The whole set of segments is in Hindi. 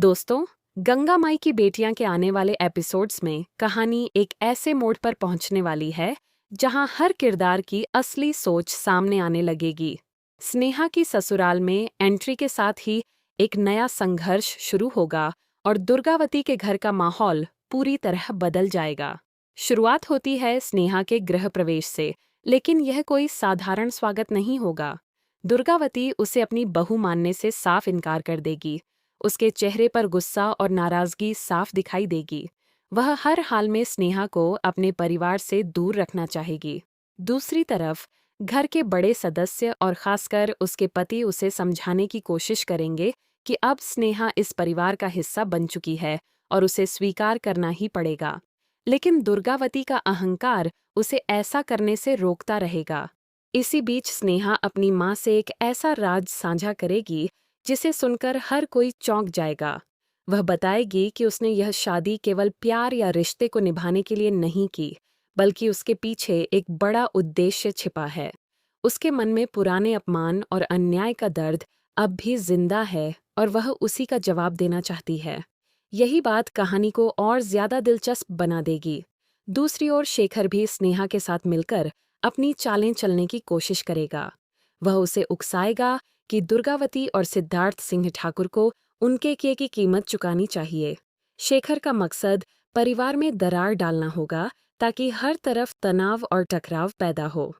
दोस्तों, गंगा माई की बेटियां के आने वाले एपिसोड्स में कहानी एक ऐसे मोड़ पर पहुंचने वाली है जहां हर किरदार की असली सोच सामने आने लगेगी। स्नेहा की ससुराल में एंट्री के साथ ही एक नया संघर्ष शुरू होगा और दुर्गावती के घर का माहौल पूरी तरह बदल जाएगा। शुरुआत होती है स्नेहा के गृह प्रवेश से, लेकिन यह कोई साधारण स्वागत नहीं होगा। दुर्गावती उसे अपनी बहू मानने से साफ इनकार कर देगी। उसके चेहरे पर गुस्सा और नाराजगी साफ दिखाई देगी। वह हर हाल में स्नेहा को अपने परिवार से दूर रखना चाहेगी। दूसरी तरफ घर के बड़े सदस्य और खासकर उसके पति उसे समझाने की कोशिश करेंगे कि अब स्नेहा इस परिवार का हिस्सा बन चुकी है और उसे स्वीकार करना ही पड़ेगा। लेकिन दुर्गावती का अहंकार उसे ऐसा करने से रोकता रहेगा। इसी बीच स्नेहा अपनी माँ से एक ऐसा राज साझा करेगी जिसे सुनकर हर कोई चौंक जाएगा। वह बताएगी कि उसने यह शादी केवल प्यार या रिश्ते को निभाने के लिए नहीं की, बल्कि उसके पीछे एक बड़ा उद्देश्य छिपा है। उसके मन में पुराने अपमान और अन्याय का दर्द अब भी जिंदा है और वह उसी का जवाब देना चाहती है। यही बात कहानी को और ज्यादा दिलचस्प बना देगी। दूसरी ओर शेखर भी स्नेहा के साथ मिलकर अपनी चालें चलने की कोशिश करेगा। वह उसे उकसाएगा कि दुर्गावती और सिद्धार्थ सिंह ठाकुर को उनके किए की कीमत चुकानी चाहिए। शेखर का मकसद परिवार में दरार डालना होगा ताकि हर तरफ तनाव और टकराव पैदा हो।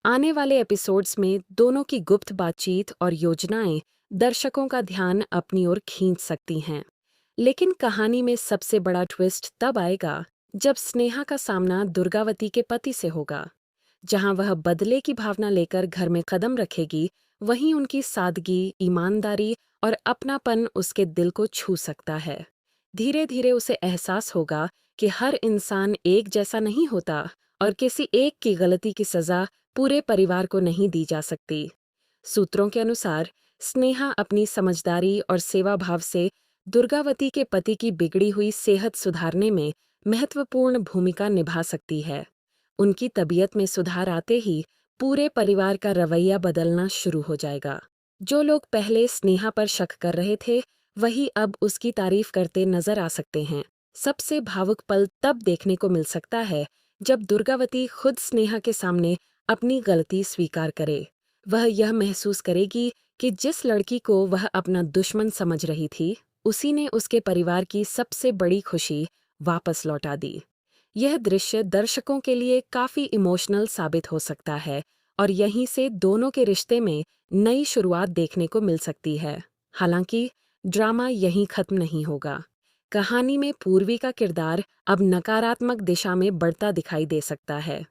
आने वाले एपिसोड्स में दोनों की गुप्त बातचीत और योजनाएं दर्शकों का ध्यान अपनी ओर खींच सकती हैं। लेकिन कहानी में सबसे बड़ा ट्विस्ट तब आएगा जब स्नेहा का सामना दुर्गावती के पति से होगा। जहां वह बदले की भावना लेकर घर में कदम रखेगी, वहीं उनकी सादगी, ईमानदारी और अपनापन उसके दिल को छू सकता है। धीरे धीरे उसे एहसास होगा कि हर इंसान एक जैसा नहीं होता और किसी एक की गलती की सजा पूरे परिवार को नहीं दी जा सकती। सूत्रों के अनुसार स्नेहा अपनी समझदारी और सेवा भाव से दुर्गावती के पति की बिगड़ी हुई सेहत सुधारने में महत्वपूर्ण भूमिका निभा सकती है। उनकी तबीयत में सुधार आते ही पूरे परिवार का रवैया बदलना शुरू हो जाएगा। जो लोग पहले स्नेहा पर शक कर रहे थे, वही अब उसकी तारीफ करते नजर आ सकते हैं। सबसे भावुक पल तब देखने को मिल सकता है जब दुर्गावती खुद स्नेहा के सामने अपनी गलती स्वीकार करे। वह यह महसूस करेगी कि जिस लड़की को वह अपना दुश्मन समझ रही थी, उसी ने उसके परिवार की सबसे बड़ी खुशी वापस लौटा दी। यह दृश्य दर्शकों के लिए काफी इमोशनल साबित हो सकता है और यहीं से दोनों के रिश्ते में नई शुरुआत देखने को मिल सकती है। हालांकि ड्रामा यहीं खत्म नहीं होगा। कहानी में पूर्वी का किरदार अब नकारात्मक दिशा में बढ़ता दिखाई दे सकता है।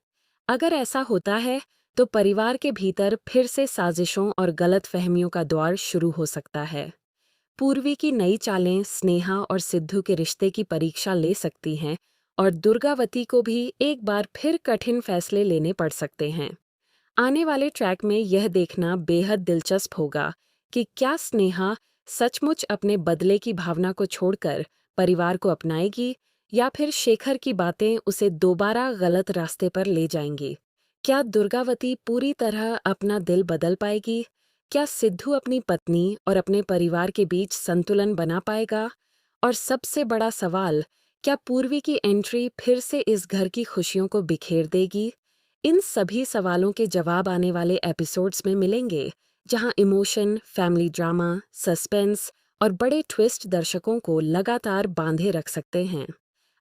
अगर ऐसा होता है तो परिवार के भीतर फिर से साजिशों और गलतफहमियों का दौर शुरू हो सकता है। पूर्वी की नई चालें स्नेहा और सिद्धू के रिश्ते की परीक्षा ले सकती हैं और दुर्गावती को भी एक बार फिर कठिन फैसले लेने पड़ सकते हैं। आने वाले ट्रैक में यह देखना बेहद दिलचस्प होगा कि क्या स्नेहा सचमुच अपने बदले की भावना को छोड़कर परिवार को अपनाएगी या फिर शेखर की बातें उसे दोबारा गलत रास्ते पर ले जाएंगी। क्या दुर्गावती पूरी तरह अपना दिल बदल पाएगी? क्या सिद्धू अपनी पत्नी और अपने परिवार के बीच संतुलन बना पाएगा? और सबसे बड़ा सवाल, क्या पूर्वी की एंट्री फिर से इस घर की खुशियों को बिखेर देगी? इन सभी सवालों के जवाब आने वाले एपिसोड्स में मिलेंगे, जहां इमोशन, फैमिली ड्रामा, सस्पेंस और बड़े ट्विस्ट दर्शकों को लगातार बांधे रख सकते हैं।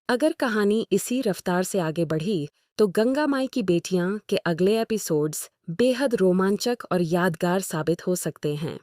अगर कहानी इसी रफ्तार से आगे बढ़ी, तो गंगा माई की बेटियां के अगले एपिसोड्स बेहद रोमांचक और यादगार साबित हो सकते हैं।